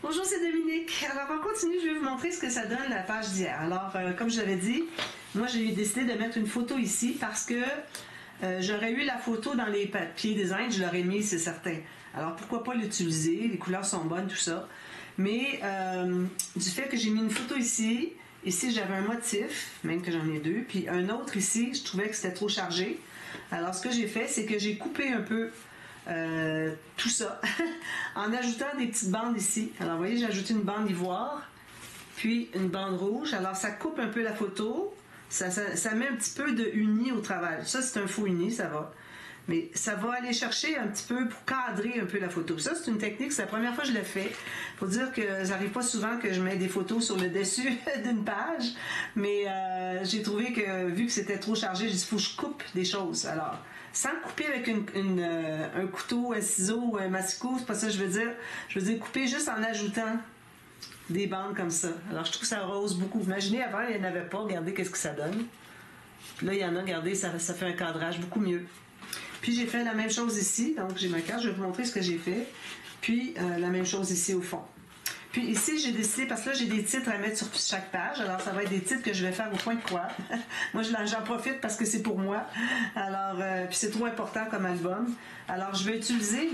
Bonjour, c'est Dominique. Alors, on continue, je vais vous montrer ce que ça donne la page d'hier. Alors, comme je l'avais dit, moi j'ai décidé de mettre une photo ici parce que j'aurais eu la photo dans les papiers design, je l'aurais mis, c'est certain. Alors, pourquoi pas l'utiliser? Les couleurs sont bonnes, tout ça. Mais du fait que j'ai mis une photo ici, j'avais un motif, même que j'en ai deux, puis un autre ici, je trouvais que c'était trop chargé. Alors, ce que j'ai fait, c'est que j'ai coupé un peu tout ça en ajoutant des petites bandes ici. Alors, vous voyez, j'ai ajouté une bande ivoire, puis une bande rouge. Alors, ça coupe un peu la photo. Ça met un petit peu de uni au travail. Ça, c'est un faux uni, ça va. Mais ça va aller chercher un petit peu pour cadrer un peu la photo. Ça, c'est une technique, c'est la première fois que je le fais. Il faut dire que ça n'arrive pas souvent que je mets des photos sur le dessus d'une page, mais j'ai trouvé que, vu que c'était trop chargé, j'ai dit, il faut que je coupe des choses. Alors, sans couper avec un couteau, un ciseau ou un massicot, c'est pas ça que je veux dire. Je veux dire couper juste en ajoutant des bandes comme ça. Alors, je trouve que ça rose beaucoup. Imaginez, avant, il n'y en avait pas. Regardez qu'est-ce que ça donne. Puis là, il y en a, regardez, ça fait un cadrage beaucoup mieux. Puis j'ai fait la même chose ici, donc j'ai ma carte, je vais vous montrer ce que j'ai fait. Puis la même chose ici au fond. Puis ici, j'ai décidé, parce que là, j'ai des titres à mettre sur chaque page, alors ça va être des titres que je vais faire au point de croix. Moi, j'en profite parce que c'est pour moi. Alors, puis c'est trop important comme album. Alors, je vais utiliser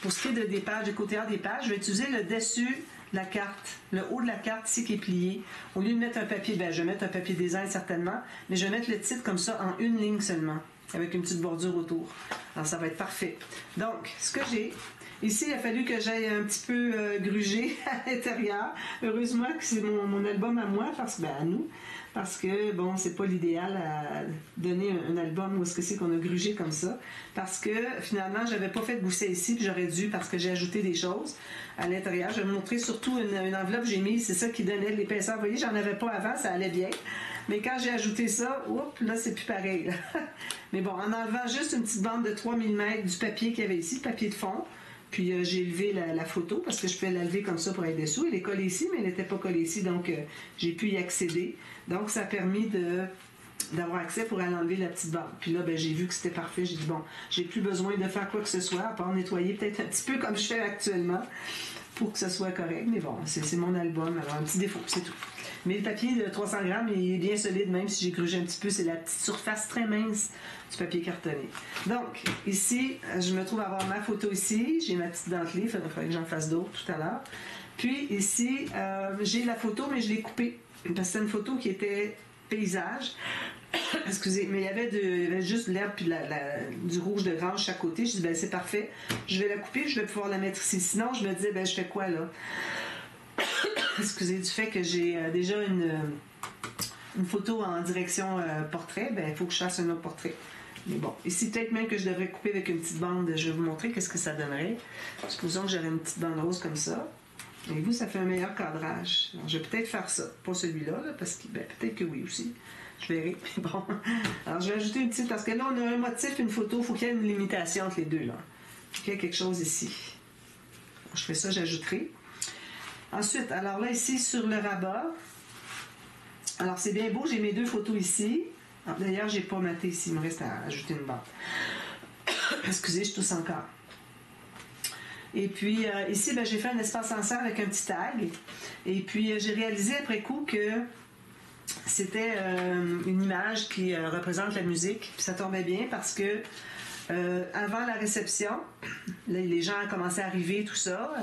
pour ce qui est des pages, du côté A des pages, je vais utiliser le dessus de la carte, le haut de la carte ici qui est plié. Au lieu de mettre un papier, je vais mettre un papier design certainement, mais je vais mettre le titre comme ça en une ligne seulement, avec une petite bordure autour. Alors, ça va être parfait. Donc, ce que j'ai, ici, il a fallu que j'aille un petit peu gruger à l'intérieur. Heureusement que c'est mon album à moi, à nous, parce que, bon, c'est pas l'idéal à donner un album où est-ce que c'est qu'on a grugé comme ça, parce que, finalement, j'avais pas fait de gousset ici, puis j'aurais dû, parce que j'ai ajouté des choses à l'intérieur. Je vais vous montrer surtout une enveloppe que j'ai mise, c'est ça qui donnait de l'épaisseur. Vous voyez, j'en avais pas avant, ça allait bien. Mais quand j'ai ajouté ça, là, c'est plus pareil. Là. Mais bon, en enlevant juste une petite bande de 3 mm du papier qu'il y avait ici, le papier de fond, puis j'ai levé la photo parce que je pouvais la lever comme ça pour être dessous. Elle est collée ici, mais elle n'était pas collée ici, donc j'ai pu y accéder. Donc, ça a permis d'avoir accès pour aller enlever la petite bande. Puis là, j'ai vu que c'était parfait. J'ai dit, bon, j'ai plus besoin de faire quoi que ce soit, à part nettoyer peut-être un petit peu comme je fais actuellement pour que ce soit correct. Mais bon, c'est mon album, alors un petit défaut, c'est tout. Mais le papier de 300 grammes il est bien solide, même si j'ai grugé un petit peu. C'est la petite surface très mince du papier cartonné. Donc, ici, je me trouve à avoir ma photo ici. J'ai ma petite dentelée. Il faudrait que j'en fasse d'autres tout à l'heure. Puis, ici, j'ai la photo, mais je l'ai coupée. Parce que c'est une photo qui était paysage. Excusez, mais il y avait juste l'herbe puis du rouge de grange chaque côté. Je dis, c'est parfait. Je vais la couper, je vais pouvoir la mettre ici. Sinon, je me disais, je fais quoi là? Excusez, du fait que j'ai déjà une photo en direction portrait, il faut que je fasse un autre portrait. Mais bon, ici, peut-être même que je devrais couper avec une petite bande. Je vais vous montrer qu'est-ce que ça donnerait. Supposons que j'aurais une petite bande rose comme ça. Et vous, ça fait un meilleur cadrage. Alors, je vais peut-être faire ça. Pas celui-là, parce que peut-être que oui aussi. Je verrai. Mais bon. Alors, je vais ajouter une petite, parce que là, on a un motif, une photo. Il faut qu'il y ait une limitation entre les deux. Là. Il faut qu'il y ait quelque chose ici. Alors, je fais ça, j'ajouterai. Ensuite, alors là, ici, sur le rabat, alors c'est bien beau, j'ai mes deux photos ici. D'ailleurs, j'ai pas maté ici, il me reste à ajouter une bande. Excusez, je tousse encore. Et puis, ici, j'ai fait un espace en serre avec un petit tag. Et puis, j'ai réalisé après coup que c'était une image qui représente la musique. Puis ça tombait bien parce que avant la réception, là, les gens commençaient à arriver, tout ça,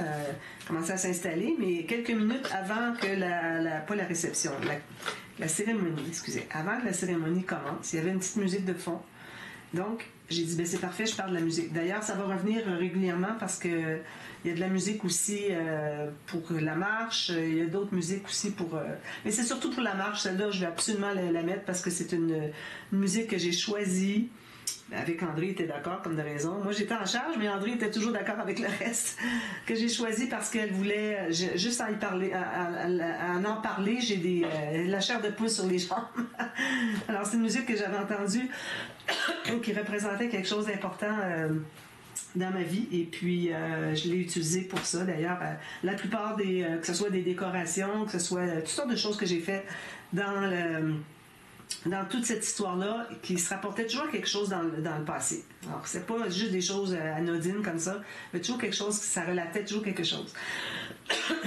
commençaient à s'installer, mais quelques minutes avant que pas la réception, la cérémonie, excusez, avant que la cérémonie commence, il y avait une petite musique de fond. Donc, j'ai dit, c'est parfait, je parle de la musique. D'ailleurs, ça va revenir régulièrement parce que il y a de la musique aussi pour la marche, il y a d'autres musiques aussi pour... mais c'est surtout pour la marche, celle-là, je vais absolument la mettre parce que c'est une musique que j'ai choisie. Avec André, il était d'accord comme de raison. Moi, j'étais en charge, mais André était toujours d'accord avec le reste que j'ai choisi parce qu'elle voulait, juste en y parler, en parler, j'ai la chair de poule sur les jambes. Alors, c'est une musique que j'avais entendue qui représentait quelque chose d'important dans ma vie et puis je l'ai utilisée pour ça. D'ailleurs, la plupart que ce soit des décorations, que ce soit toutes sortes de choses que j'ai faites dans dans toute cette histoire-là, qui se rapportait toujours à quelque chose dans le passé. Alors, c'est pas juste des choses anodines comme ça, mais toujours quelque chose, ça relatait toujours quelque chose.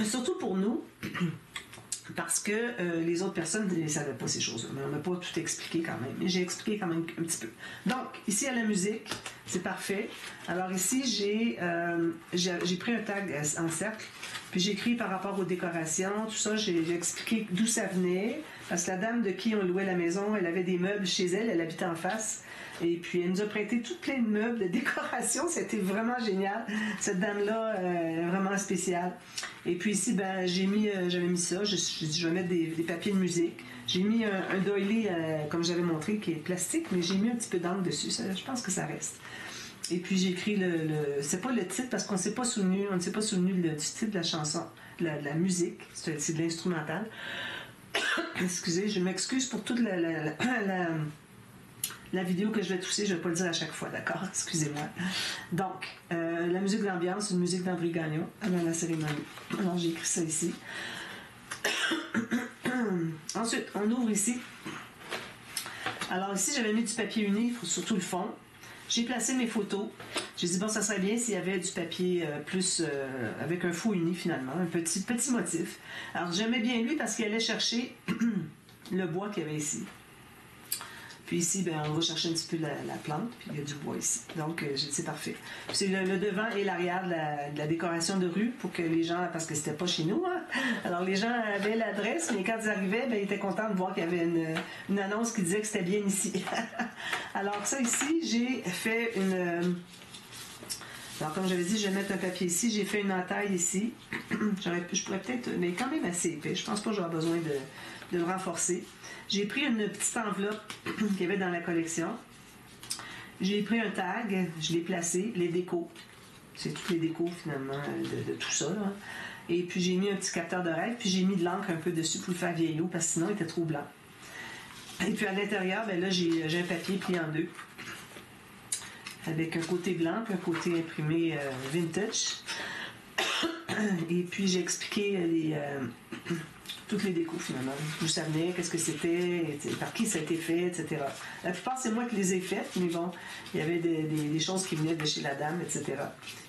Surtout pour nous, parce que les autres personnes ne savaient pas ces choses-là, mais on n'a pas tout expliqué quand même. Mais j'ai expliqué quand même un petit peu. Donc, ici à la musique, c'est parfait. Alors ici, j'ai pris un tag en cercle, puis j'ai écrit par rapport aux décorations, tout ça, j'ai expliqué d'où ça venait, parce que la dame de qui on louait la maison, elle avait des meubles chez elle, elle habitait en face, et puis elle nous a prêté tout plein de meubles, de décoration, c'était vraiment génial. Cette dame-là, vraiment spéciale. Et puis ici, ben, j'avais mis ça, j'ai dit je vais mettre des papiers de musique. J'ai mis un doily, comme j'avais montré, qui est plastique, mais j'ai mis un petit peu d'encre dessus, je pense que ça reste. Et puis j'ai écrit c'est pas le titre parce qu'on ne s'est pas souvenu du titre de la chanson, de la musique, c'est de l'instrumental. Excusez, je m'excuse pour toute la vidéo que je vais tousser, je ne vais pas le dire à chaque fois, d'accord? Excusez-moi. Donc, la musique d'ambiance, une musique d'André Gagnon avant la cérémonie. Alors j'ai écrit ça ici. Ensuite, on ouvre ici. Alors ici, j'avais mis du papier uni sur tout le fond. J'ai placé mes photos. J'ai dit, bon, ça serait bien s'il y avait du papier avec un faux uni finalement, un petit motif. Alors, j'aimais bien lui parce qu'il allait chercher le bois qu'il y avait ici. Puis ici, ben, on va chercher un petit peu la plante, puis il y a du bois ici. Donc, c'est parfait. C'est le devant et l'arrière de la décoration de rue pour que les gens, parce que c'était pas chez nous, hein? Alors les gens avaient l'adresse, mais quand ils arrivaient, ben, ils étaient contents de voir qu'il y avait une annonce qui disait que c'était bien ici. Alors ça ici, j'ai fait une... Alors comme j'avais dit, je vais mettre un papier ici, j'ai fait une entaille ici. Je pourrais peut-être, mais quand même assez épais. Je pense pas que j'aurai besoin de le renforcer. J'ai pris une petite enveloppe qu'il y avait dans la collection. J'ai pris un tag, je l'ai placé, les décos. C'est toutes les décos finalement de tout ça. Là. Et puis j'ai mis un petit capteur de rêve, puis j'ai mis de l'encre un peu dessus pour le faire vieillot parce que sinon il était trop blanc. Et puis à l'intérieur, ben là j'ai un papier plié en deux. Avec un côté blanc puis un côté imprimé vintage. Et puis j'ai expliqué toutes les décos finalement, d'où ça venait, qu'est-ce que c'était, par qui ça a été fait, etc. La plupart c'est moi qui les ai faites, mais bon, il y avait des choses qui venaient de chez la dame, etc.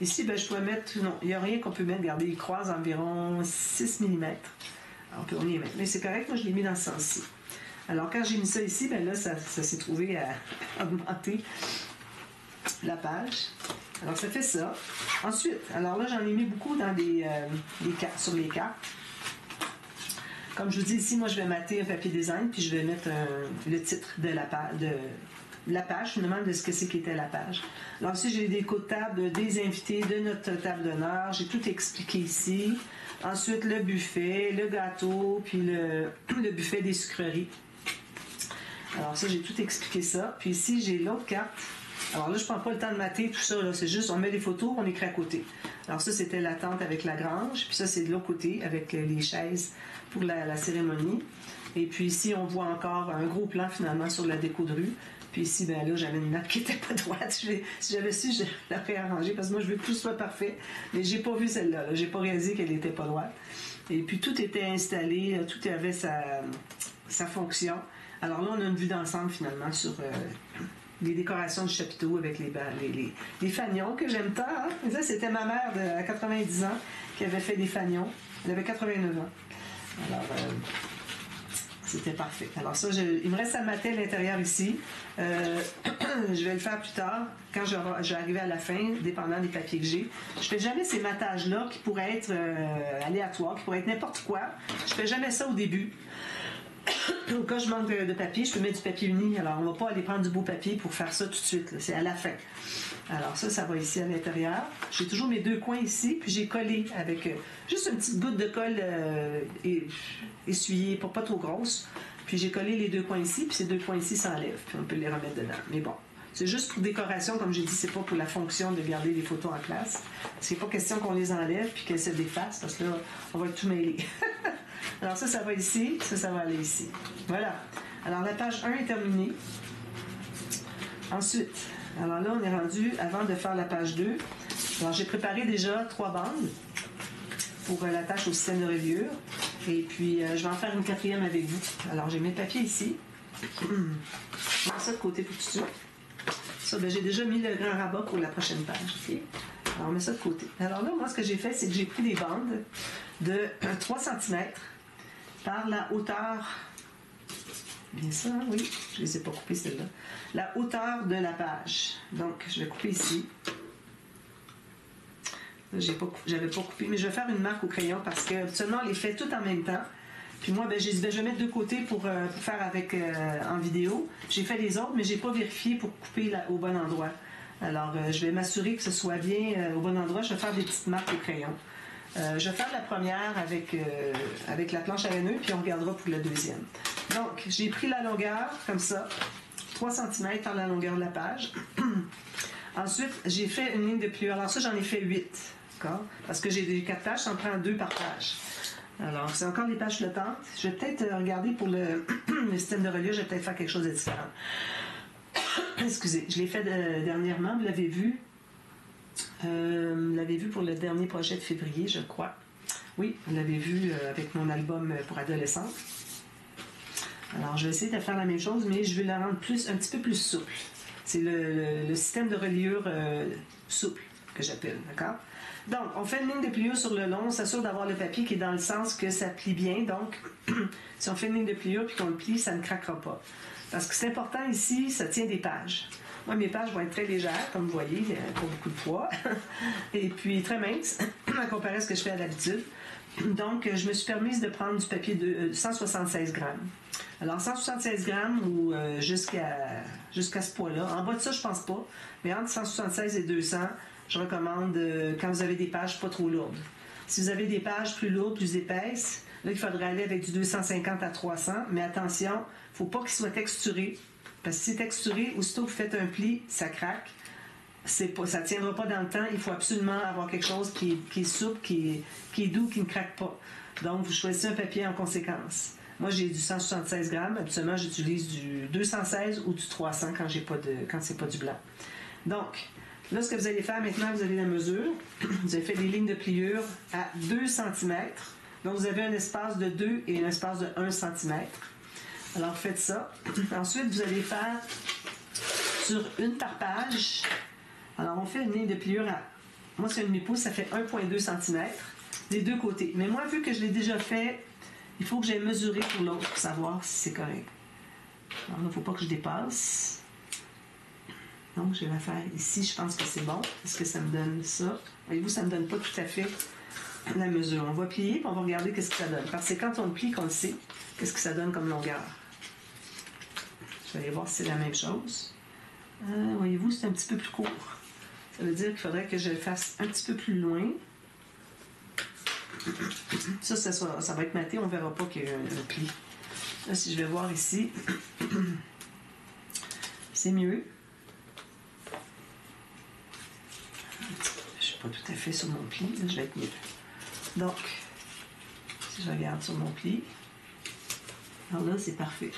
Ici, ben, je pourrais mettre, non, il n'y a rien qu'on peut mettre, regardez, il croise environ 6 mm. On y met, mais c'est correct, moi je l'ai mis dans ce sens-ci. Alors quand j'ai mis ça ici, ben là ça s'est trouvé à augmenter la page. Alors ça fait ça. Ensuite, alors là j'en ai mis beaucoup dans sur les cartes. Comme je vous dis ici, moi je vais mater un papier design puis je vais mettre le titre de la page, finalement, de ce que c'est qu'était la page. Alors ici j'ai des codes de table des invités de notre table d'honneur. J'ai tout expliqué ici. Ensuite le buffet, le gâteau, puis le buffet des sucreries. Alors ça, j'ai tout expliqué ça. Puis ici, j'ai l'autre carte. Alors là, je ne prends pas le temps de mater tout ça. C'est juste, on met les photos, on écrit à côté. Alors ça, c'était la tente avec la grange. Puis ça, c'est de l'autre côté avec les chaises pour la cérémonie. Et puis ici, on voit encore un gros plan finalement sur la déco de rue. Puis ici, ben là, j'avais une nappe qui n'était pas droite. Si j'avais su, je l'aurais arrangée parce que moi, je veux que tout soit parfait. Mais j'ai pas vu celle-là. J'ai pas réalisé qu'elle n'était pas droite. Et puis tout était installé, tout avait sa fonction. Alors là, on a une vue d'ensemble finalement sur les décorations du chapiteau avec les fanions que j'aime tant. Hein? Et ça, c'était ma mère à 90 ans qui avait fait des fanions. Elle avait 89 ans. Alors, c'était parfait. Alors ça, il me reste à mater à l'intérieur ici. Je vais le faire plus tard, quand je vais arriver à la fin, dépendant des papiers que j'ai. Je fais jamais ces matages-là qui pourraient être aléatoires, qui pourraient être n'importe quoi. Je fais jamais ça au début. Quand je manque de papier, je peux mettre du papier uni. Alors, on ne va pas aller prendre du beau papier pour faire ça tout de suite. Là. C'est à la fin. Alors, ça va ici à l'intérieur. J'ai toujours mes deux coins ici, puis j'ai collé avec juste une petite goutte de colle essuyée, pas trop grosse. Puis j'ai collé les deux coins ici, puis ces deux coins ici s'enlèvent, puis on peut les remettre dedans. Mais bon, c'est juste pour décoration, comme j'ai dit, c'est pas pour la fonction de garder les photos en place. C'est pas question qu'on les enlève puis qu'elles se défassent, parce que là, on va tout mêler. Alors ça va ici, ça va aller ici. Voilà. Alors la page 1 est terminée. Ensuite, alors là, on est rendu avant de faire la page 2. Alors j'ai préparé déjà 3 bandes pour la tâche au système de reliure. Et puis, je vais en faire une 4e avec vous. Alors j'ai mes papiers ici. On met ça de côté pour tout de suite. Ça, ben, j'ai déjà mis le grand rabat pour la prochaine page. Okay? Alors, on met ça de côté. Alors là, moi, ce que j'ai fait, c'est que j'ai pris des bandes de 3 cm par la hauteur. Bien ça, oui. Je ne les ai pas coupées, celles-là. La hauteur de la page. Donc, je vais couper ici. J'avais pas coupé, mais je vais faire une marque au crayon parce que habituellement, on les fait toutes en même temps. Puis moi, ben, je vais mettre de côté pour faire avec en vidéo. J'ai fait les autres, mais j'ai pas vérifié pour couper au bon endroit. Alors, je vais m'assurer que ce soit bien au bon endroit. Je vais faire des petites marques au crayon. Je vais faire la première avec la planche à laineux, puis on regardera pour la deuxième. Donc, j'ai pris la longueur, comme ça, 3 cm par la longueur de la page. Ensuite, j'ai fait une ligne de pliure. Alors ça, j'en ai fait 8. D'accord? Parce que j'ai 4 pages, j'en prends 2 par page. Alors, c'est encore les pages flottantes. Je vais peut-être regarder pour le système de reliure, je vais peut-être faire quelque chose de différent. Excusez, je l'ai fait dernièrement, vous l'avez vu. Vous l'avez vu pour le dernier projet de février, je crois. Oui, vous l'avez vu avec mon album pour adolescents. Alors, je vais essayer de faire la même chose, mais je vais la rendre un petit peu plus souple. C'est le système de reliure souple que j'appelle, d'accord? Donc, on fait une ligne de pliure sur le long, on s'assure d'avoir le papier qui est dans le sens que ça plie bien. Donc, si on fait une ligne de pliure puis qu'on le plie, ça ne craquera pas. Parce que c'est important ici, ça tient des pages. Moi, mes pages vont être très légères, comme vous voyez, pas beaucoup de poids. Et puis, très minces, à comparer à ce que je fais à l'habitude. Donc, je me suis permise de prendre du papier de 176 grammes. Alors, 176 grammes ou jusqu'à ce poids-là. En bas de ça, je pense pas. Mais entre 176 et 200, je recommande quand vous avez des pages pas trop lourdes. Si vous avez des pages plus lourdes, plus épaisses, là, il faudrait aller avec du 250 à 300. Mais attention, il ne faut pas qu'il soit texturé. Parce que si c'est texturé, aussitôt que vous faites un pli, ça craque. Ça ne tiendra pas dans le temps. Il faut absolument avoir quelque chose qui est souple, qui est doux, qui ne craque pas. Donc, vous choisissez un papier en conséquence. Moi, j'ai du 176 grammes. Habituellement, j'utilise du 216 ou du 300 quand c'est pas du blanc. Donc, là, ce que vous allez faire maintenant, vous avez la mesure. Vous avez fait des lignes de pliure à 2 cm. Donc, vous avez un espace de 2 et un espace de 1 cm. Alors, faites ça. Ensuite, vous allez faire sur une par page. Alors, on fait une ligne de pliure à... Moi, c'est un demi-pouce, ça fait 1,2 cm des deux côtés. Mais moi, vu que je l'ai déjà fait, il faut que j'aille mesurer pour l'autre pour savoir si c'est correct. Alors, il ne faut pas que je dépasse. Donc, je vais la faire ici. Je pense que c'est bon. Est-ce que ça me donne ça? Voyez-vous, ça ne me donne pas tout à fait la mesure. On va plier et on va regarder qu'est-ce que ça donne. Parce que c'est quand on le plie qu'on le sait. Qu'est-ce que ça donne comme longueur? Je vais aller voir si c'est la même chose. Voyez-vous, c'est un petit peu plus court. Ça veut dire qu'il faudrait que je le fasse un petit peu plus loin. Ça va être maté, on ne verra pas qu'il y a un pli. Là, si je vais voir ici, c'est mieux. Je ne suis pas tout à fait sur mon pli, là, je vais être mieux. Donc, si je regarde sur mon pli, alors là, c'est parfait.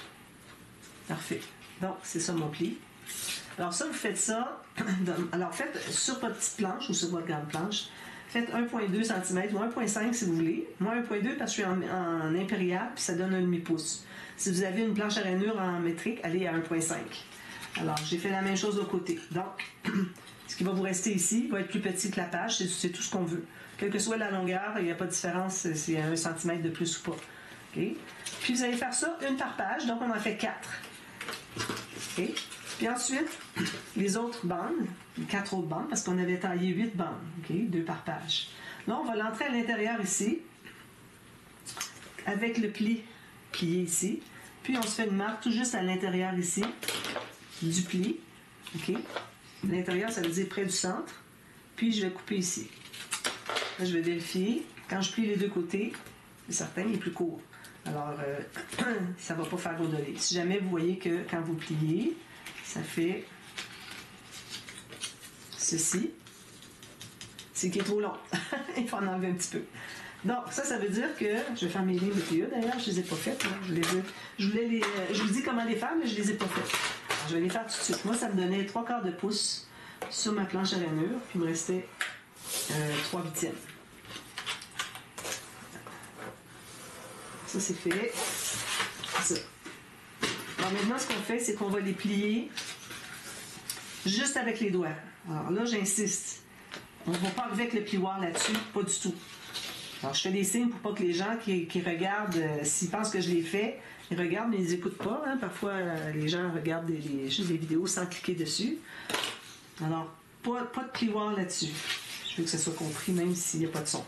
Parfait. Donc, c'est ça mon pli. Alors ça, vous faites ça. Alors, faites sur votre petite planche ou sur votre grande planche, faites 1,2 cm ou 1,5 si vous voulez. Moi, 1,2 parce que je suis en impérial, puis ça donne un demi-pouce. Si vous avez une planche à rainure en métrique, allez à 1,5. Alors, j'ai fait la même chose de l'autre côté. Donc, ce qui va vous rester ici va être plus petit que la page, c'est tout ce qu'on veut. Quelle que soit la longueur, il n'y a pas de différence s'il y a 1 cm de plus ou pas. Okay? Puis vous allez faire ça une par page, donc on en fait 4. Okay? Puis ensuite, les autres bandes, 4 autres bandes, parce qu'on avait taillé 8 bandes, okay? 2 par page. Là, on va l'entrer à l'intérieur ici, avec le plié ici. Puis on se fait une marque tout juste à l'intérieur ici, du pli. Okay? L'intérieur, ça veut dire près du centre. Puis je vais couper ici. Là, je vais vérifier. Quand je plie les deux côtés, c'est certain, il est plus court. Alors, ça ne va pas faire gondoler. Si jamais vous voyez que quand vous pliez, ça fait ceci, c'est qu'il est trop long. Il faut en enlever un petit peu. Donc, ça veut dire que je vais faire mes lignes de pliure. D'ailleurs, je ne les ai pas faites. Hein. Je vous dis comment les faire, mais je ne les ai pas faites. Alors, je vais les faire tout de suite. Moi, ça me donnait 3/4 de pouce sur ma planche à rainure, puis il me restait 3/8. Ça, c'est fait. Ça. Alors maintenant, ce qu'on fait, c'est qu'on va les plier juste avec les doigts. Alors là, j'insiste. On ne va pas arriver avec le plioir là-dessus, pas du tout. Alors, je fais des signes pour pas que les gens qui regardent, s'ils pensent que je l'ai fait, ils regardent, mais ils n'écoutent pas. Hein. Parfois, les gens regardent juste des vidéos sans cliquer dessus. Alors, pas de plioir là-dessus. Je veux que ça soit compris, même s'il n'y a pas de son.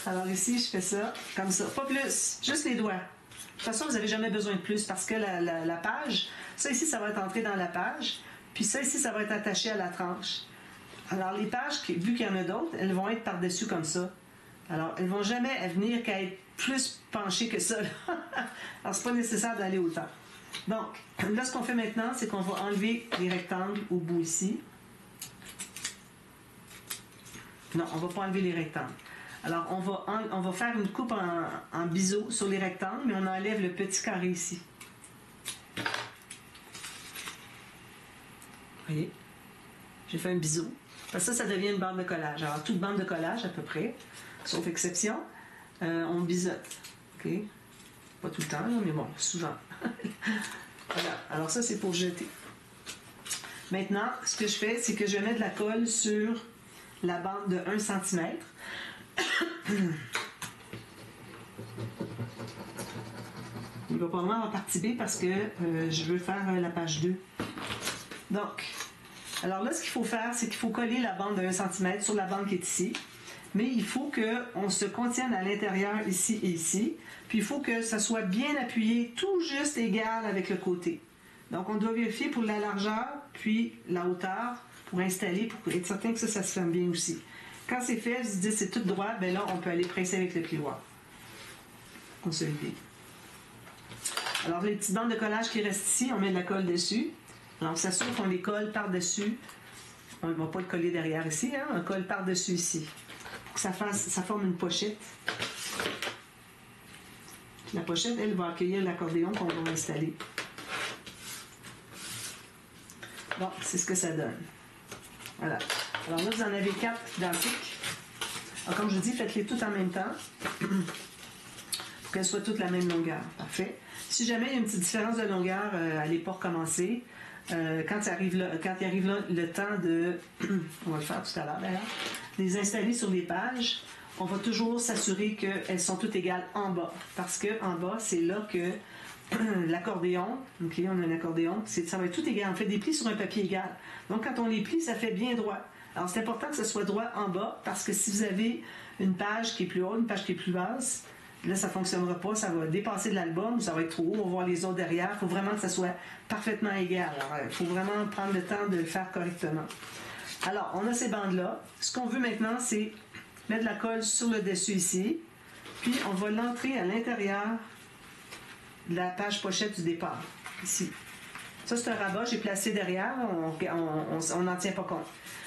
Alors ici, je fais ça comme ça. Pas plus, juste les doigts. De toute façon, vous n'avez jamais besoin de plus parce que la page, ça ici, ça va être entré dans la page. Puis ça ici, ça va être attaché à la tranche. Alors, les pages, vu qu'il y en a d'autres, elles vont être par-dessus comme ça. Alors, elles ne vont jamais venir qu'à être plus penchées que ça. Alors, c'est pas nécessaire d'aller autant. Donc, là, ce qu'on fait maintenant, c'est qu'on va enlever les rectangles au bout ici. Non, on ne va pas enlever les rectangles. Alors, on va faire une coupe en biseau sur les rectangles, mais on enlève le petit carré ici. Vous voyez? J'ai fait un biseau. Parce que ça devient une bande de collage. Alors, toute bande de collage, à peu près, sauf exception, on biseaute. OK? Pas tout le temps, mais bon, souvent. Voilà. Alors, ça, c'est pour jeter. Maintenant, ce que je fais, c'est que je mets de la colle sur la bande de 1 cm. Il va probablement en partie B parce que je veux faire la page 2. Donc, alors là, ce qu'il faut faire, c'est qu'il faut coller la bande de 1 cm sur la bande qui est ici. Mais il faut qu'on se contienne à l'intérieur ici et ici. Puis il faut que ça soit bien appuyé, tout juste égal avec le côté. Donc, on doit vérifier pour la largeur, puis la hauteur, pour installer, pour être certain que ça se ferme bien aussi. Quand c'est fait, vous dites c'est tout droit, bien là, on peut aller presser avec le plioir. Consolider. Alors, les petites bandes de collage qui restent ici, on met de la colle dessus. Alors, on s'assure qu'on les colle par-dessus. On ne va pas le coller derrière ici, hein? On le colle par-dessus ici. Pour que ça forme une pochette. La pochette, elle, va accueillir l'accordéon qu'on va installer. Bon, c'est ce que ça donne. Voilà. Alors là, vous en avez 4 identiques. Alors, comme je vous dis, faites-les toutes en même temps pour qu'elles soient toutes la même longueur. Parfait. Si jamais il y a une petite différence de longueur, allez pas recommencer. Quand il arrive là, le temps de... on va le faire tout à l'heure d'ailleurs. Les installer sur les pages, on va toujours s'assurer qu'elles sont toutes égales en bas. Parce qu'en bas, c'est là que l'accordéon, OK, on a un accordéon, ça va être tout égal. On fait des plis sur un papier égal. Donc, quand on les plie, ça fait bien droit. Alors, c'est important que ce soit droit en bas parce que si vous avez une page qui est plus haute, une page qui est plus basse, là, ça ne fonctionnera pas. Ça va dépasser de l'album, ça va être trop haut. On va voir les autres derrière. Il faut vraiment que ça soit parfaitement égal. Alors, il faut vraiment prendre le temps de le faire correctement. Alors, on a ces bandes-là. Ce qu'on veut maintenant, c'est mettre de la colle sur le dessus ici. Puis, on va l'entrer à l'intérieur de la page pochette du départ, ici. Ça, c'est un rabat, j'ai placé derrière, on n'en tient pas compte.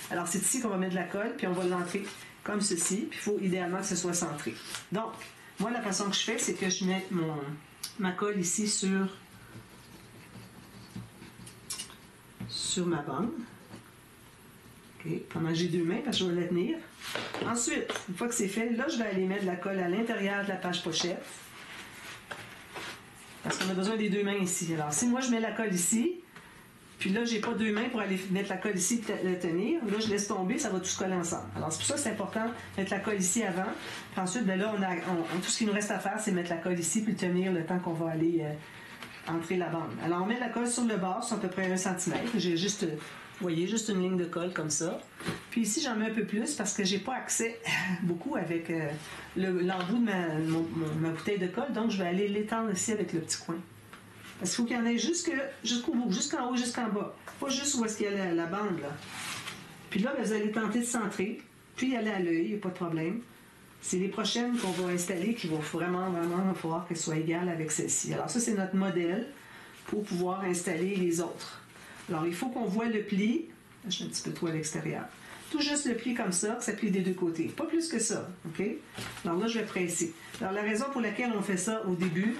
Alors, c'est ici qu'on va mettre de la colle, puis on va l'entrer comme ceci, puis il faut idéalement que ce soit centré. Donc, moi, la façon que je fais, c'est que je mets ma colle ici sur ma bande. OK, pendant que j'ai 2 mains, parce que je vais la tenir. Ensuite, une fois que c'est fait, là, je vais aller mettre de la colle à l'intérieur de la page pochette. Parce qu'on a besoin des 2 mains ici. Alors, si moi, je mets la colle ici, puis là, j'ai pas 2 mains pour aller mettre la colle ici et la tenir, là, je laisse tomber, ça va tout se coller ensemble. Alors, c'est pour ça que c'est important de mettre la colle ici avant. Puis ensuite, bien là, tout ce qui nous reste à faire, c'est mettre la colle ici puis le tenir le temps qu'on va aller entrer la bande. Alors, on met la colle sur le bord, c'est à peu près 1 cm. J'ai juste, vous voyez, juste une ligne de colle comme ça. Puis ici, j'en mets un peu plus parce que j'ai pas accès beaucoup avec l'embout de ma bouteille de colle, donc je vais aller l'étendre ici avec le petit coin. Parce qu'il faut qu'il y en ait jusqu'au bout, jusqu'en haut, jusqu'en bas. Pas juste où est-ce qu'il y a la bande, là. Puis là, vous allez tenter de centrer, puis aller à l'œil, il n'y a pas de problème. C'est les prochaines qu'on va installer qui vont vraiment falloir qu'elles soient égales avec celle-ci. Alors ça, c'est notre modèle pour pouvoir installer les autres. Alors, il faut qu'on voit le pli. Je suis un petit peu trop à l'extérieur. Tout juste le pli comme ça, que ça plie des 2 côtés. Pas plus que ça, OK? Alors là, je vais presser. Alors, la raison pour laquelle on fait ça au début...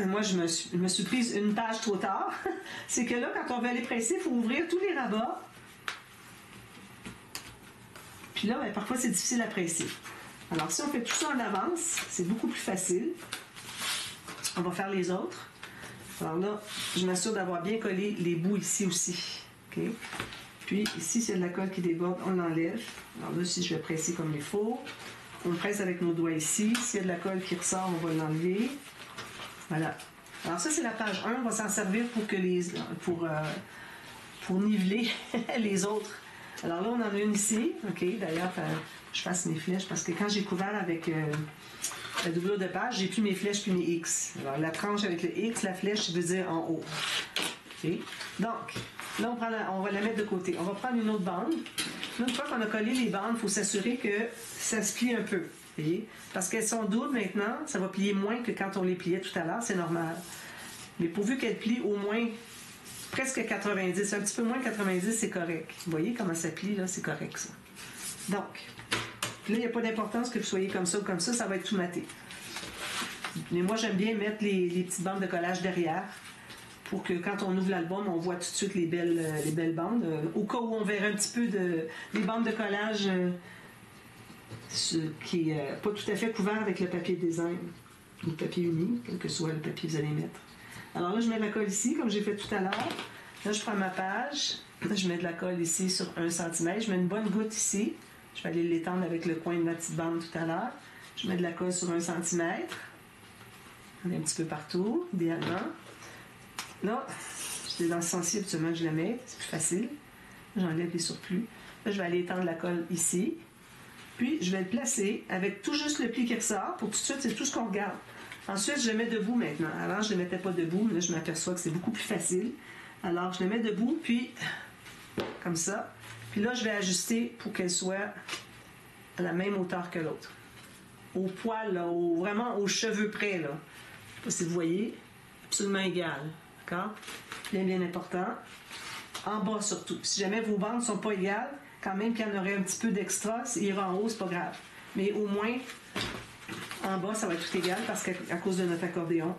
moi, je me suis prise une page trop tard. C'est que là, quand on veut aller presser, il faut ouvrir tous les rabats. Puis là, ben, parfois, c'est difficile à presser. Alors, si on fait tout ça en avance, c'est beaucoup plus facile. On va faire les autres. Alors là, je m'assure d'avoir bien collé les bouts ici aussi. OK? Puis ici, s'il y a de la colle qui déborde, on l'enlève. Alors là, si je vais presser comme il faut, on presse avec nos doigts ici. S'il y a de la colle qui ressort, on va l'enlever. Voilà. Alors ça, c'est la page 1. On va s'en servir pour niveler les autres. Alors là, on en a une ici. OK? D'ailleurs, je fasse mes flèches parce que quand j'ai couvert avec la doublure de page, j'ai plus mes flèches puis mes X. Alors la tranche avec le X, la flèche, ça veut dire en haut. OK? Donc, là, on va la mettre de côté. On va prendre une autre bande. Là, une fois qu'on a collé les bandes, il faut s'assurer que ça se plie un peu. Voyez? Parce qu'elles sont doubles maintenant, ça va plier moins que quand on les pliait tout à l'heure, c'est normal. Mais pourvu qu'elles plient au moins presque 90, un petit peu moins de 90, c'est correct. Vous voyez comment ça plie, là, c'est correct, ça. Donc, là, il n'y a pas d'importance que vous soyez comme ça ou comme ça va être tout maté. Mais moi, j'aime bien mettre les petites bandes de collage derrière pour que quand on ouvre l'album, on voit tout de suite les belles bandes. Au cas où on verrait un petit peu des bandes de collage qui n'est pas tout à fait couvert avec le papier design ou le papier uni, quel que soit le papier que vous allez mettre. Alors là, je mets de la colle ici, comme j'ai fait tout à l'heure. Là, je prends ma page. Là, je mets de la colle ici sur 1 cm. Je mets une bonne goutte ici. Je vais aller l'étendre avec le coin de ma petite bande tout à l'heure. Je mets de la colle sur 1 cm. On est un petit peu partout, idéalement. Là, c'est dans ce sens-ci habituellement que je la mets. C'est plus facile. J'enlève les surplus. Là, je vais aller étendre la colle ici. Puis, je vais le placer avec tout juste le pli qui ressort. Pour tout de suite, c'est tout ce qu'on regarde. Ensuite, je le mets debout maintenant. Avant, je ne le mettais pas debout. Là, je m'aperçois que c'est beaucoup plus facile. Alors, je le mets debout, puis comme ça. Puis là, je vais ajuster pour qu'elle soit à la même hauteur que l'autre. Au poil, là, vraiment aux cheveux près. Là. Je ne sais pas si vous voyez. Absolument égal. D'accord? Bien, bien important. En bas surtout. Si jamais vos bandes ne sont pas égales, quand même qu'il y en aurait un petit peu d'extra, il ira en haut, c'est pas grave. Mais au moins, en bas, ça va être tout égal parce qu'à cause de notre accordéon,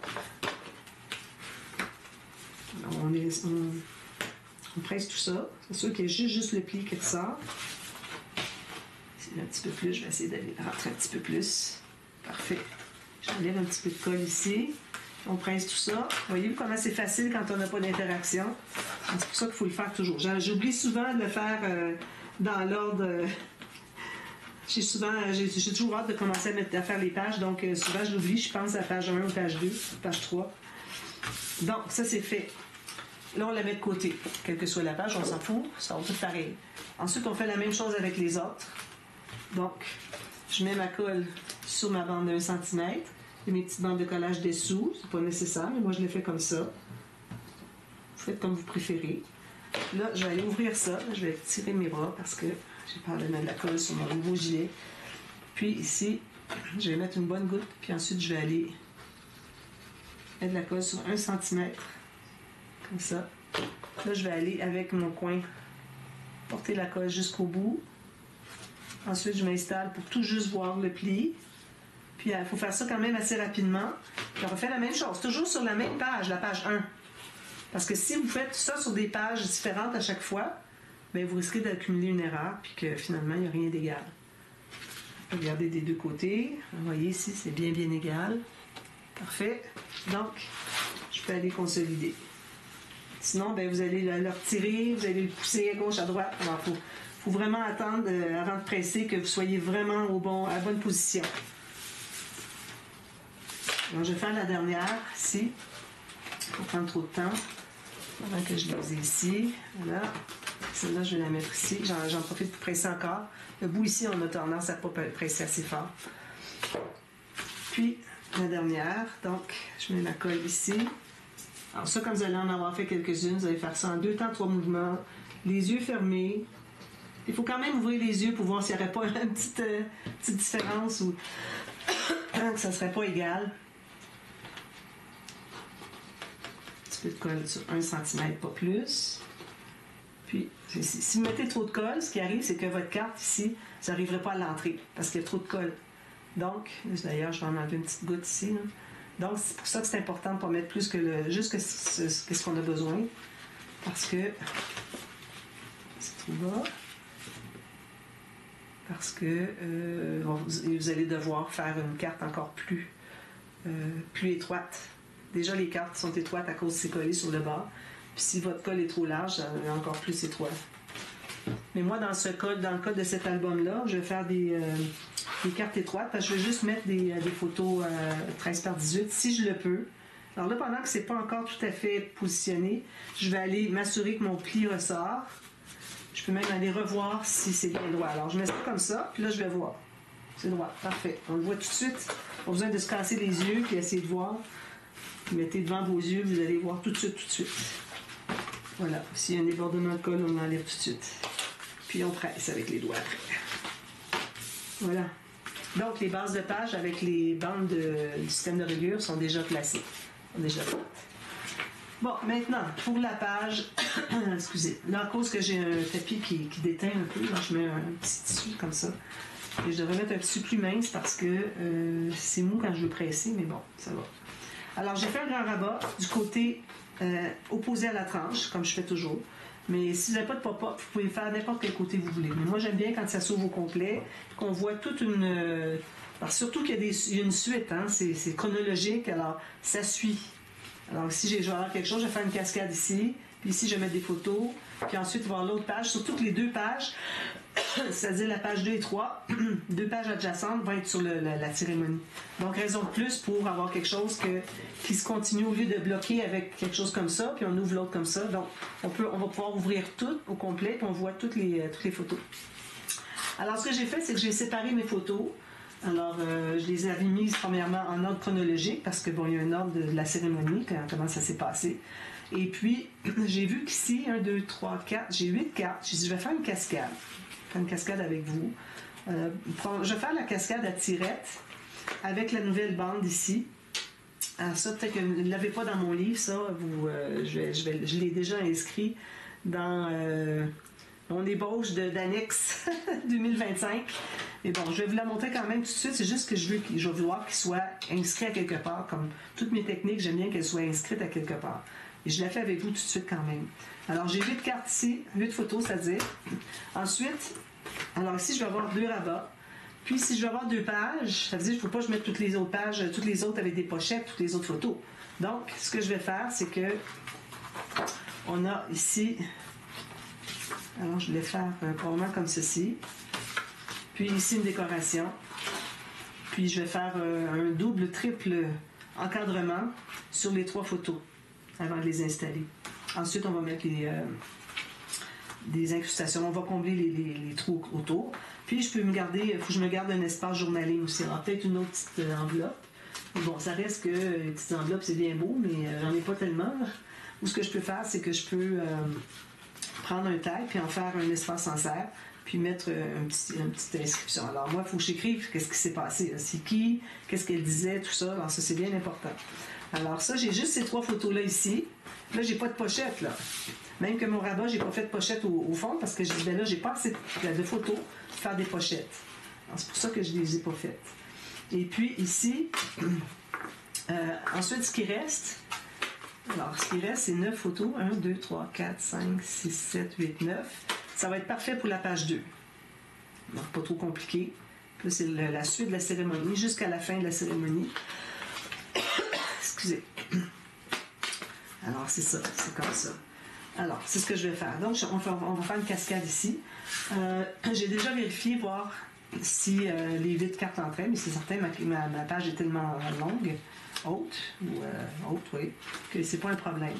on presse tout ça. C'est sûr qu'il y a juste le pli qui ressort. Un petit peu plus, je vais essayer d'aller rentrer un petit peu plus. Parfait. J'enlève un petit peu de colle ici. On presse tout ça. Voyez-vous comment c'est facile quand on n'a pas d'interaction? C'est pour ça qu'il faut le faire toujours. J'oublie souvent de le faire dans l'ordre. J'ai toujours hâte de commencer à faire les pages, donc souvent je l'oublie. Je pense à page 1 ou page 2, page 3. Donc, ça c'est fait. Là, on la met de côté. Quelle que soit la page, on s'en fout. Ça va tout pareil. Ensuite, on fait la même chose avec les autres. Donc, je mets ma colle sur ma bande de 1 cm. Et mes petites bandes de collage dessous. C'est pas nécessaire, mais moi, je les fais comme ça. Vous faites comme vous préférez. Là, je vais aller ouvrir ça. Je vais tirer mes bras parce que j'ai peur de mettre de la colle sur mon nouveau gilet. Puis ici, je vais mettre une bonne goutte. Puis ensuite, je vais aller mettre de la colle sur 1 cm. Comme ça. Là, je vais aller avec mon coin porter la colle jusqu'au bout. Ensuite, je m'installe pour tout juste voir le pli. Puis, il faut faire ça quand même assez rapidement. Puis, on refait la même chose. Toujours sur la même page, la page 1. Parce que si vous faites ça sur des pages différentes à chaque fois, bien, vous risquez d'accumuler une erreur puis que finalement, il n'y a rien d'égal. Regardez des deux côtés. Vous voyez ici, c'est bien, bien égal. Parfait. Donc, je peux aller consolider. Sinon, bien, vous allez le retirer, vous allez le pousser à gauche, à droite. Alors, il faut vraiment attendre, avant de presser, que vous soyez vraiment à la bonne position. Alors, je vais faire la dernière, ici. Pour prendre trop de temps. Avant que je les ai ici. Voilà. Celle-là, je vais la mettre ici. J'en profite pour presser encore. Le bout ici, on a tendance à ne pas presser assez fort. Puis, la dernière. Donc, je mets ma colle ici. Alors ça, comme vous allez en avoir fait quelques-unes, vous allez faire ça en 2 temps, 3 mouvements. Les yeux fermés. Il faut quand même ouvrir les yeux pour voir s'il n'y aurait pas une petite différence ou que ça ne serait pas égal. Un petit peu de colle sur 1 cm, pas plus. Puis, si vous mettez trop de colle, ce qui arrive, c'est que votre carte ici, vous n'arriverez pas à l'entrée parce qu'il y a trop de colle. Donc, d'ailleurs, je vais en enlever une petite goutte ici. Là. Donc, c'est pour ça que c'est important de ne pas mettre plus que juste ce qu'on a besoin. Parce que c'est trop bas. Parce que vous allez devoir faire une carte encore plus étroite Déjà, les cartes sont étroites à cause de c'est collé sur le bord. Puis si votre colle est trop large, ça est encore plus étroit. Mais moi, dans le cas de cet album-là, je vais faire des cartes étroites parce que je vais juste mettre des photos 13 par 18 si je le peux. Alors là, pendant que c'est pas encore tout à fait positionné, je vais aller m'assurer que mon pli ressort. Je peux même aller revoir si c'est bien droit. Alors, je mets ça comme ça, puis là, je vais voir. C'est droit, parfait. On le voit tout de suite. Pas besoin de se casser les yeux puis essayer de voir. Mettez devant vos yeux, vous allez voir tout de suite, tout de suite. Voilà. S'il y a un débordement de colle, on l'enlève tout de suite. Puis on presse avec les doigts après. Voilà. Donc, les bases de page avec les bandes du système de reliure sont déjà placées. Sont déjà faites. Bon, maintenant, pour la page, excusez, là, à cause que j'ai un tapis qui déteint un peu, là, je mets un petit tissu comme ça. Et je devrais mettre un tissu plus mince parce que c'est mou quand je veux presser, mais bon, ça va. Alors, j'ai fait un grand rabat du côté opposé à la tranche, comme je fais toujours. Mais si vous n'avez pas de pop-up, vous pouvez faire n'importe quel côté vous voulez. Mais moi, j'aime bien quand ça s'ouvre au complet, qu'on voit toute une... Alors, surtout qu'il y a une suite, hein, c'est chronologique, alors ça suit. Alors ici, je vais avoir quelque chose, je vais faire une cascade ici, puis ici, je vais mettre des photos, puis ensuite, voir l'autre page. Surtout que les deux pages, c'est-à-dire la page 2 et 3, deux pages adjacentes vont être sur la cérémonie. Donc, raison de plus pour avoir quelque chose qui se continue au lieu de bloquer avec quelque chose comme ça, puis on ouvre l'autre comme ça. Donc, on va pouvoir ouvrir tout au complet, puis on voit toutes les photos. Alors, ce que j'ai fait, c'est que j'ai séparé mes photos. Alors, je les avais mises premièrement en ordre chronologique parce que bon, il y a un ordre de la cérémonie, comment ça s'est passé. Et puis, j'ai vu qu'ici, 1, 2, 3, 4, j'ai 8 cartes. J'ai dit, je vais faire une cascade. Une cascade avec vous. Je vais faire la cascade à tirette avec la nouvelle bande ici. Alors ça, peut-être que vous ne l'avez pas dans mon livre, ça. Je l'ai déjà inscrit dans mon ébauche d'annexe 2025. Mais bon, je vais vous la montrer quand même tout de suite. C'est juste que je vais vouloir qu'il soit inscrit à quelque part. Comme toutes mes techniques, j'aime bien qu'elles soient inscrites à quelque part. Et je la fais avec vous tout de suite quand même. Alors, j'ai 8 cartes ici, 8 photos, c'est-à-dire. Ensuite, alors ici, je vais avoir 2 rabats. Puis, si je veux avoir 2 pages, ça veut dire qu'il ne faut pas que je mette toutes les autres pages, toutes les autres avec des pochettes, toutes les autres photos. Donc, ce que je vais faire, c'est que on a ici... Alors, je vais faire probablement comme ceci. Puis ici, une décoration. Puis, je vais faire un double, triple encadrement sur les 3 photos avant de les installer. Ensuite, on va mettre des incrustations. On va combler les trous autour. Puis, je peux me garder, il faut que je me garde un espace journaling aussi. Alors, peut-être une autre petite enveloppe. Bon, ça reste que les petites enveloppes, c'est bien beau, mais j'en ai pas tellement. Ou ce que je peux faire, c'est que je peux prendre un tag, puis en faire un espace en serre, puis mettre une petite inscription. Alors, moi, il faut que j'écrive qu'est-ce qui s'est passé. C'est qui, qu'est-ce qu'elle disait, tout ça. Alors, ça, c'est bien important. Alors, ça, j'ai juste ces 3 photos-là ici. Là, j'ai pas de pochette, là. Même que mon rabat, j'ai pas fait de pochette au fond, parce que je dis, ben là, j'ai pas assez de photos pour faire des pochettes. Alors, c'est pour ça que je les ai pas faites. Et puis, ici, ensuite, ce qui reste, c'est 9 photos. 1, 2, 3, 4, 5, 6, 7, 8, 9. Ça va être parfait pour la page 2. Donc, pas trop compliqué. Là, c'est la suite de la cérémonie, jusqu'à la fin de la cérémonie. Excusez. Alors, c'est ça, c'est comme ça. Alors, c'est ce que je vais faire. Donc, on va faire une cascade ici. J'ai déjà vérifié, voir si les 8 cartes entraient, mais c'est certain, ma page est tellement longue, haute, oui, que c'est pas un problème.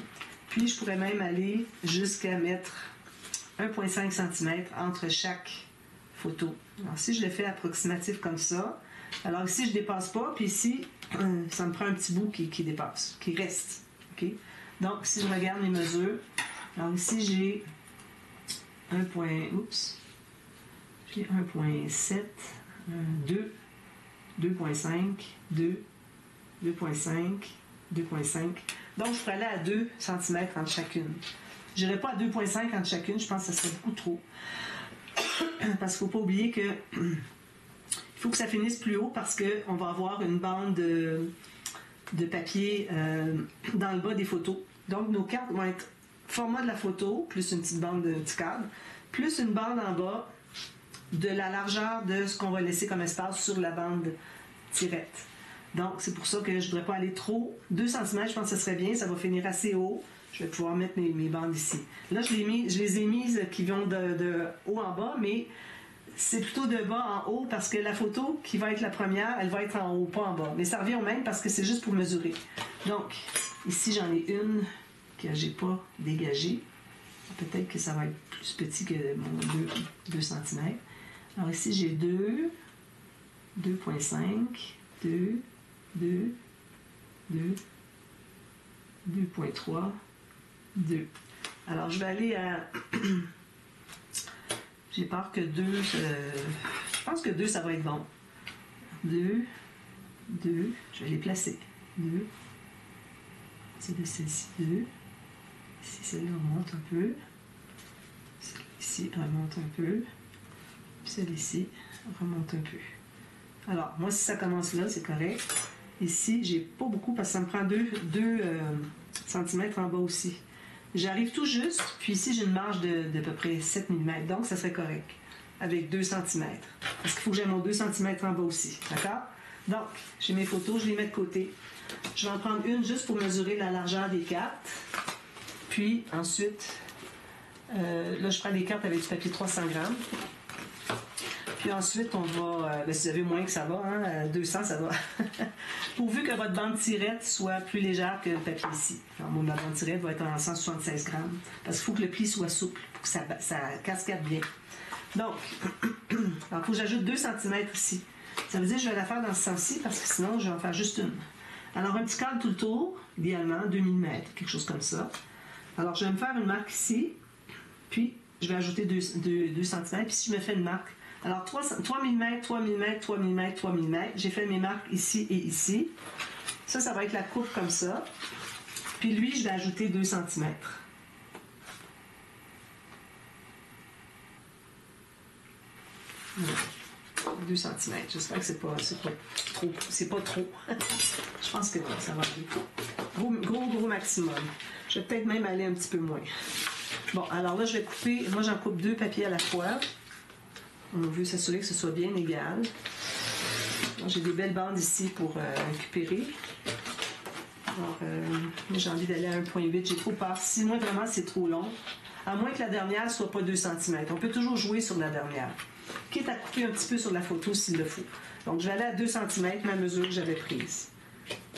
Puis, je pourrais même aller jusqu'à mettre 1,5 cm entre chaque photo. Alors, si je le fais approximatif comme ça, alors ici, je ne dépasse pas, puis ici, ça me prend un petit bout qui dépasse, qui reste. Okay? Donc, si je regarde mes mesures, alors ici, j'ai 1,7, 2, 2,5, 2, 2,5, 2,5. Donc, je pourrais aller à 2 cm entre chacune. Je n'irai pas à 2,5 entre chacune, je pense que ça serait beaucoup trop. Parce qu'il ne faut pas oublier que il faut que ça finisse plus haut parce qu'on va avoir une bande de papier dans le bas des photos. Donc, nos cartes vont être format de la photo, plus une petite bande de petit cadre, plus une bande en bas de la largeur de ce qu'on va laisser comme espace sur la bande tirette. Donc, c'est pour ça que je ne voudrais pas aller trop. 2 cm, je pense que ce serait bien. Ça va finir assez haut. Je vais pouvoir mettre mes bandes ici. Là, je les ai mises qui vont de haut en bas, mais c'est plutôt de bas en haut parce que la photo qui va être la première, elle va être en haut, pas en bas. Mais ça revient au même parce que c'est juste pour mesurer. Donc, ici, j'en ai une que je n'ai pas dégagée. Peut-être que ça va être plus petit que mon 2 cm. Alors ici, j'ai 2, 2,5, 2, 2, 2, 2,3, 2. Alors, je vais aller à... J'ai peur que 2... Je pense que 2, ça va être bon. 2, 2, je vais les placer. 2, c'est de celle-ci, 2. Ici, celle-là remonte un peu. Celle-ci remonte un peu. Celle-ci remonte un peu. Alors, moi, si ça commence là, c'est correct. Ici, j'ai pas beaucoup parce que ça me prend 2 cm en bas aussi. J'arrive tout juste, puis ici, j'ai une marge de peu près 7 mm, donc ça serait correct avec 2 cm. Parce qu'il faut que j'ai mon 2 cm en bas aussi, d'accord? Donc, j'ai mes photos, je les mets de côté. Je vais en prendre une juste pour mesurer la largeur des cartes. Puis, ensuite, là, je prends des cartes avec du papier 300 grammes. Puis ensuite, on va, si vous avez moins que ça va, hein, 200, ça va. Pourvu que votre bande tirette soit plus légère que le papier ici. Alors, moi, ma bande tirette va être en 176 grammes. Parce qu'il faut que le pli soit souple, pour que ça cascade bien. Donc, il faut que j'ajoute 2 cm ici. Ça veut dire que je vais la faire dans ce sens-ci, parce que sinon, je vais en faire juste une. Alors, un petit cadre tout le tour, idéalement, 2 mm, quelque chose comme ça. Alors, je vais me faire une marque ici, puis je vais ajouter 2 cm, puis si je me fais une marque, alors 3 mm, 3 mm, 3 mm, 3 mm, j'ai fait mes marques ici et ici. Ça va être la coupe comme ça. Puis lui, je vais ajouter 2 cm. 2 cm. J'espère que c'est pas trop. C'est pas trop. Je pense que ça va aller. Gros maximum. Je vais peut-être même aller un petit peu moins. Bon, alors là, je vais couper. Moi, j'en coupe 2 papiers à la fois. On veut s'assurer que ce soit bien égal. J'ai des belles bandes ici pour récupérer. Alors, j'ai envie d'aller à 1,8. J'ai trop peur. Si moi, vraiment, c'est trop long, à moins que la dernière ne soit pas 2 cm. On peut toujours jouer sur la dernière. Quitte à couper un petit peu sur la photo s'il le faut. Donc, je vais aller à 2 cm, ma mesure que j'avais prise.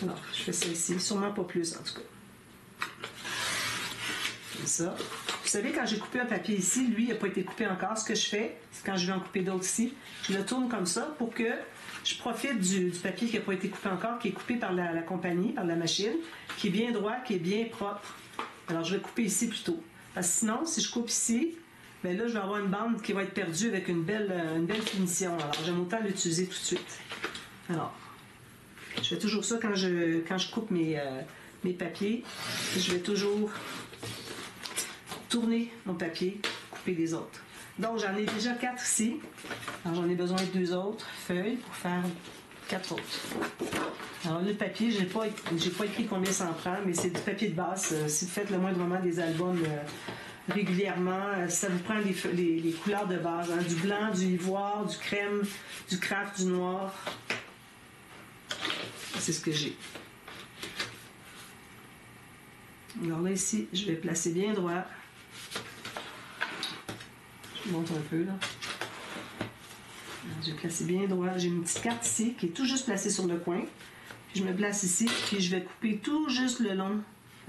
Alors, je fais ça ici. Sûrement pas plus, en tout cas. Comme ça. Vous savez, quand j'ai coupé un papier ici, lui, il n'a pas été coupé encore. Ce que je fais, c'est quand je vais en couper d'autres ici, je le tourne comme ça pour que je profite du papier qui n'a pas été coupé encore, qui est coupé par la compagnie, par la machine, qui est bien droit, qui est bien propre. Alors, je vais couper ici plutôt. Parce que sinon, si je coupe ici, bien là, je vais avoir une bande qui va être perdue avec une belle finition. Alors, j'aime autant l'utiliser tout de suite. Alors, je fais toujours ça quand je coupe mes papiers. Je vais toujours tourner mon papier, couper les autres. Donc, j'en ai déjà 4 ici. Alors, j'en ai besoin de 2 autres feuilles pour faire 4 autres. Alors, le papier, j'ai pas écrit combien ça en prend, mais c'est du papier de base. Si vous faites le moindrement des albums régulièrement, ça vous prend les couleurs de base. Hein, du blanc, du ivoire, du crème, du craft, du noir. C'est ce que j'ai. Alors là, ici, je vais placer bien droit. Je monte un peu, là. Alors, je vais placer bien droit. J'ai une petite carte ici qui est tout juste placée sur le coin. Puis je me place ici, puis je vais couper tout juste le long.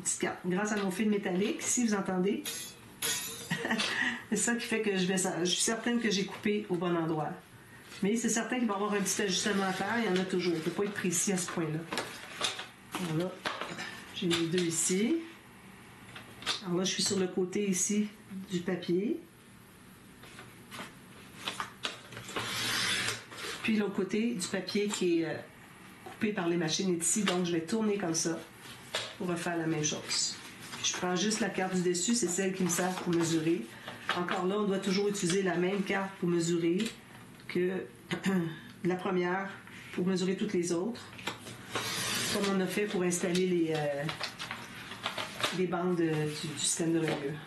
Petite carte. Grâce à mon fil métallique, si vous entendez. C'est ça qui fait que je suis certaine que j'ai coupé au bon endroit. Mais c'est certain qu'il va y avoir un petit ajustement à faire. Il y en a toujours. Il ne faut pas être précis à ce point-là. Voilà. J'ai mis 2 ici. Alors là, je suis sur le côté ici du papier. Puis l'autre côté du papier qui est coupé par les machines est ici. Donc, je vais tourner comme ça pour refaire la même chose. Puis je prends juste la carte du dessus. C'est celle qui me sert pour mesurer. Encore là, on doit toujours utiliser la même carte pour mesurer que la première pour mesurer toutes les autres. Comme on a fait pour installer les bandes du système de reliure.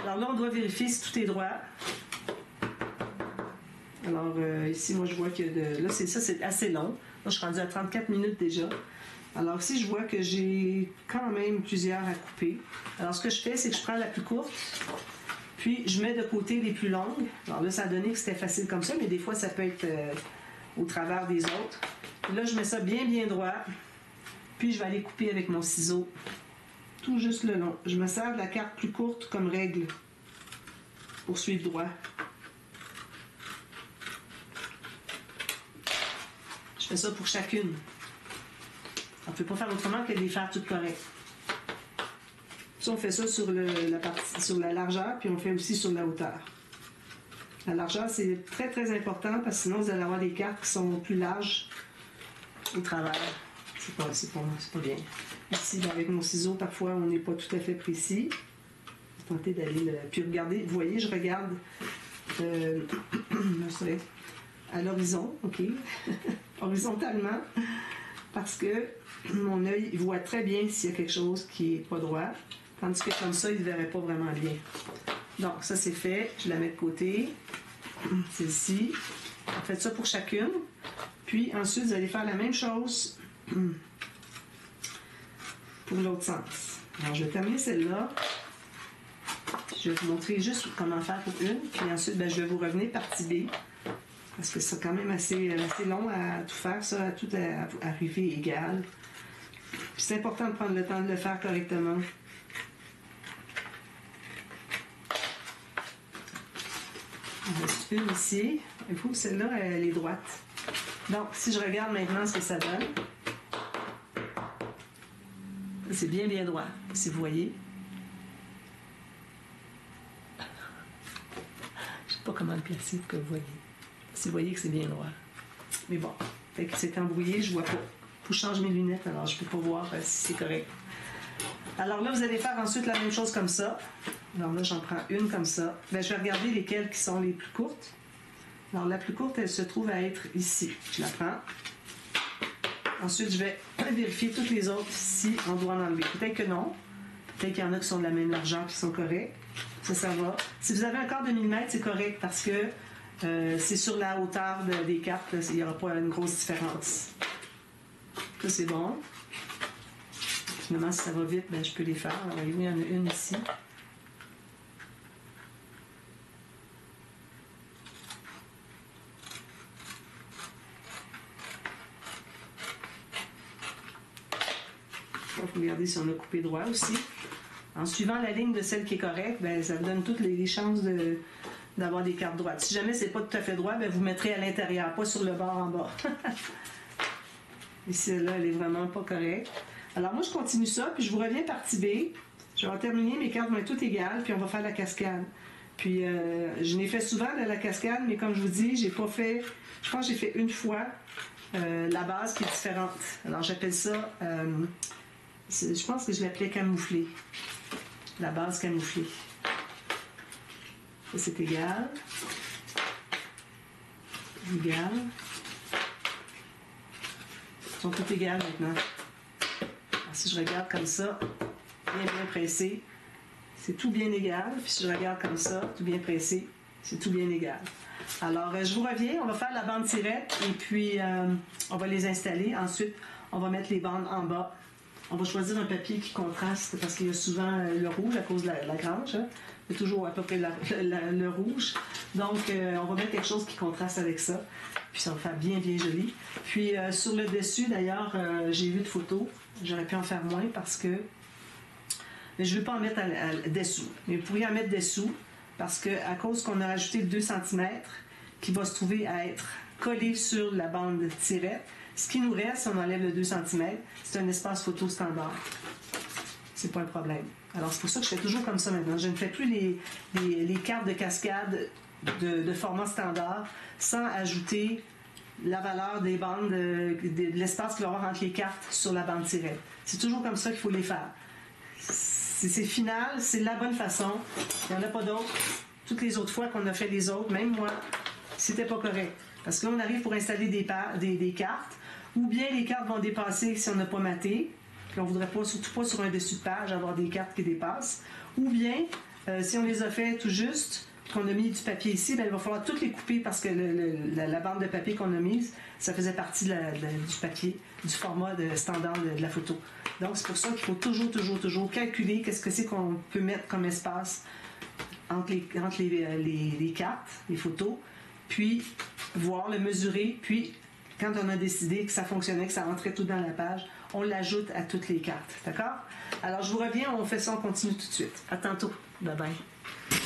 Alors là, on doit vérifier si tout est droit. Alors ici, moi, je vois que là, c'est assez long. je suis rendue à 34 minutes déjà. Alors ici, je vois que j'ai quand même plusieurs à couper. Alors ce que je fais, c'est que je prends la plus courte, puis je mets de côté les plus longues. Alors là, ça a donné que c'était facile comme ça, mais des fois, ça peut être au travers des autres. Puis là, je mets ça bien, bien droit. Puis je vais aller couper avec mon ciseau tout juste le long. Je me sers de la carte plus courte comme règle pour suivre droit. Je fais ça pour chacune. On ne peut pas faire autrement que de les faire toutes correctes. Ça, on fait ça sur sur la largeur, puis on fait aussi sur la hauteur. La largeur, c'est très, très important, parce que sinon, vous allez avoir des cartes qui sont plus larges au travers. C'est pas bien. Ici, avec mon ciseau, parfois, on n'est pas tout à fait précis. Je vais tenter d'aller Puis regardez, vous voyez, je regarde à l'horizon, OK? Horizontalement, parce que mon œil voit très bien s'il y a quelque chose qui n'est pas droit, tandis que comme ça, il ne verrait pas vraiment bien. Donc, ça, c'est fait. Je la mets de côté. C'est ici. On fait ça pour chacune. Puis, ensuite, vous allez faire la même chose pour l'autre sens. Alors, je vais terminer celle-là. Je vais vous montrer juste comment faire pour une. Puis ensuite, je vais vous revenir partie B. Parce que c'est quand même assez long à tout faire, ça, à tout arriver égal. Puis c'est important de prendre le temps de le faire correctement. Il reste une ici. Il faut que celle-là, elle est droite. Donc, si je regarde maintenant ce que ça donne, c'est bien, bien droit, si vous voyez. Je ne sais pas comment le placer pour que vous voyez. Si vous voyez que c'est bien droit. Mais bon, fait que c'est embrouillé, je vois pas. Faut que je change mes lunettes, alors je peux pas voir si c'est correct. Alors là, vous allez faire ensuite la même chose comme ça. Alors là, j'en prends une comme ça. Je vais regarder lesquelles qui sont les plus courtes. Alors la plus courte, elle se trouve à être ici. Je la prends. Ensuite, je vais vérifier toutes les autres si on doit en enlever. Peut-être que non. Peut-être qu'il y en a qui sont de la même largeur, qui sont corrects. Ça va. Si vous avez un quart de millimètre, c'est correct parce que c'est sur la hauteur des cartes. Là, il n'y aura pas une grosse différence. Ça, c'est bon. Finalement, si ça va vite, je peux les faire. Alors, il y en a une ici. Il faut regarder si on a coupé droit aussi. En suivant la ligne de celle qui est correcte, ça vous donne toutes les chances d'avoir des cartes droites. Si jamais c'est pas tout à fait droit, vous mettrez à l'intérieur, pas sur le bord en bas. Et celle-là, elle est vraiment pas correcte. Alors moi, je continue ça, puis je vous reviens partie B. Je vais terminer, mes cartes vont être toutes égales, puis on va faire la cascade. Puis je l'ai fait souvent de la cascade, mais comme je vous dis, j'ai pas fait. Je pense que j'ai fait une fois la base qui est différente. Alors j'appelle ça. Je pense que je l'appelais camouflé. La base camouflée. Ça, c'est égal. Égal. Ils sont toutes égales maintenant. Alors, si je regarde comme ça, bien, bien pressé, c'est tout bien égal. Puis si je regarde comme ça, tout bien pressé, c'est tout bien égal. Alors, je vous reviens. On va faire la bande tirette et puis on va les installer. Ensuite, on va mettre les bandes en bas. On va choisir un papier qui contraste parce qu'il y a souvent le rouge à cause de la grange. Hein. Il y a toujours à peu près le rouge. Donc, on va mettre quelque chose qui contraste avec ça. Puis ça va faire bien, bien joli. Puis sur le dessus, d'ailleurs, j'ai vu de photos. J'aurais pu en faire moins parce que je ne veux pas en mettre dessous. Mais vous pourriez en mettre dessous parce qu'à cause qu'on a ajouté le 2 cm qui va se trouver à être collé sur la bande tirette, ce qui nous reste, si on enlève le 2 cm, c'est un espace photo standard. C'est pas un problème. Alors, c'est pour ça que je fais toujours comme ça maintenant. Je ne fais plus les cartes de cascade de format standard sans ajouter la valeur des bandes, de l'espace qu'il va y avoir entre les cartes sur la bande tirette. C'est toujours comme ça qu'il faut les faire. C'est final, c'est la bonne façon. Il n'y en a pas d'autres. Toutes les autres fois qu'on a fait les autres, même moi, c'était pas correct. Parce que là, on arrive pour installer des cartes, ou bien les cartes vont dépasser si on n'a pas maté, puis on ne voudrait pas, surtout pas sur un dessus de page, avoir des cartes qui dépassent, ou bien, si on les a fait tout juste, qu'on a mis du papier ici, bien, il va falloir toutes les couper parce que la bande de papier qu'on a mise, ça faisait partie du papier, du format standard de la photo. Donc, c'est pour ça qu'il faut toujours calculer qu'est-ce que c'est qu'on peut mettre comme espace entre les cartes, les photos, puis voir, le mesurer, puis quand on a décidé que ça fonctionnait, que ça rentrait tout dans la page, on l'ajoute à toutes les cartes. D'accord? Alors, je vous reviens, on fait ça, on continue tout de suite. À tantôt. Bye bye.